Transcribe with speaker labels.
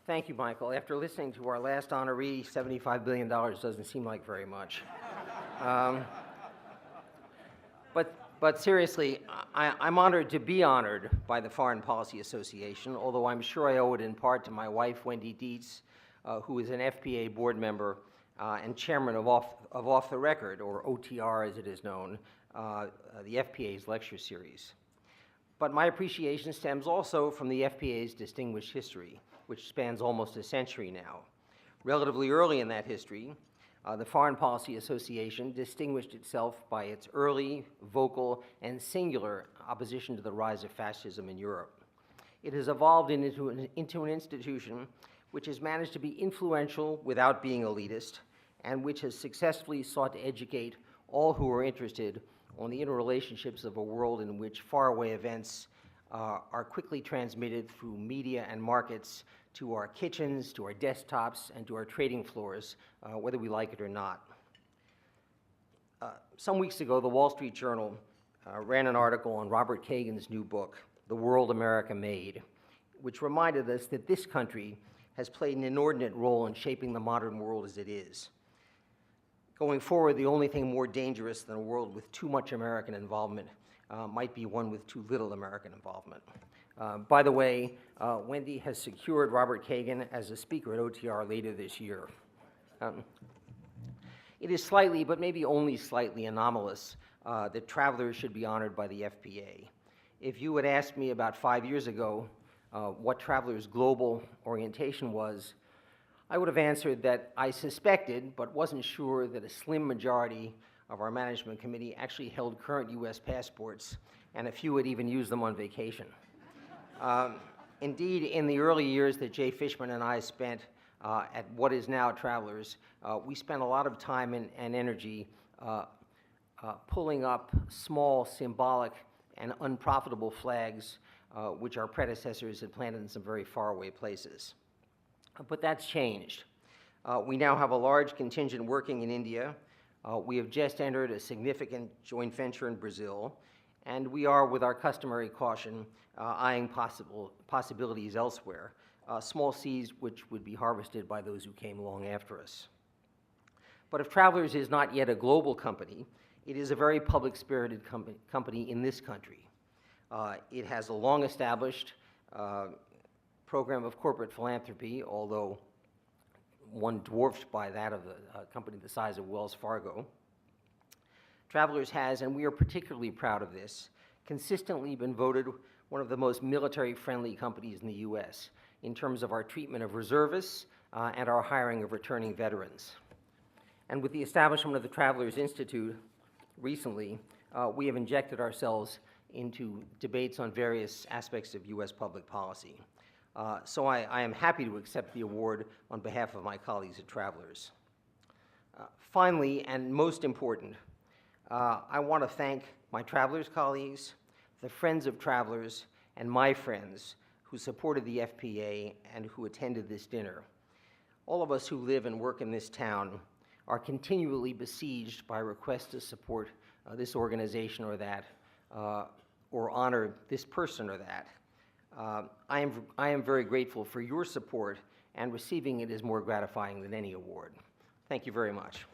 Speaker 1: Thank you, Michael. After listening to our last honoree, $75 billion doesn't seem like very much. But seriously, I'm honored to be honored by the Foreign Policy Association, although I'm sure I owe it in part to my wife, Wendy Dietz, who is an FPA board member and chairman of Off the Record, or OTR as it is known, the FPA's lecture series. But my appreciation stems also from the FPA's distinguished history, which spans almost a century now. Relatively early in that history, the Foreign Policy Association distinguished itself by its early, vocal, and singular opposition to the rise of fascism in Europe. It has evolved into an institution which has managed to be influential without being elitist, and which has successfully sought to educate all who are interested on the interrelationships of a world in which faraway events are quickly transmitted through media and markets to our kitchens, to our desktops, and to our trading floors, whether we like it or not. Some weeks ago, the Wall Street Journal ran an article on Robert Kagan's new book, The World America Made, which reminded us that this country has played an inordinate role in shaping the modern world as it is. Going forward, the only thing more dangerous than a world with too much American involvement might be one with too little American involvement. By the way, Wendy has secured Robert Kagan as a speaker at OTR later this year. It is slightly, but maybe only slightly, anomalous that travelers should be honored by the FPA. If you had asked me about 5 years ago what travelers' global orientation was, I would have answered that I suspected, but wasn't sure, that a slim majority of our management committee actually held current US passports, and a few had even used them on vacation. Indeed, in the early years that Jay Fishman and I spent at what is now Travelers, we spent a lot of time and energy pulling up small, symbolic, and unprofitable flags which our predecessors had planted in some very faraway places. But that's changed. We now have a large contingent working in India. We have just entered a significant joint venture in Brazil, and we are, with our customary caution, eyeing possibilities elsewhere, small seeds which would be harvested by those who came along after us. But if Travelers is not yet a global company, it is a very public-spirited company in this country. It has a long-established program of corporate philanthropy, although one dwarfed by that of a company the size of Wells Fargo. Travelers has, and we are particularly proud of this, consistently been voted one of the most military-friendly companies in the US in terms of our treatment of reservists and our hiring of returning veterans. And with the establishment of the Travelers Institute recently, we have injected ourselves into debates on various aspects of US public policy. So I am happy to accept the award on behalf of my colleagues at Travelers. Finally, and most important, I want to thank my Travelers colleagues, the friends of Travelers, and my friends who supported the FPA and who attended this dinner. All of us who live and work in this town are continually besieged by requests to support this organization or that, or honor this person or that. I am very grateful for your support, and receiving it is more gratifying than any award. Thank you very much.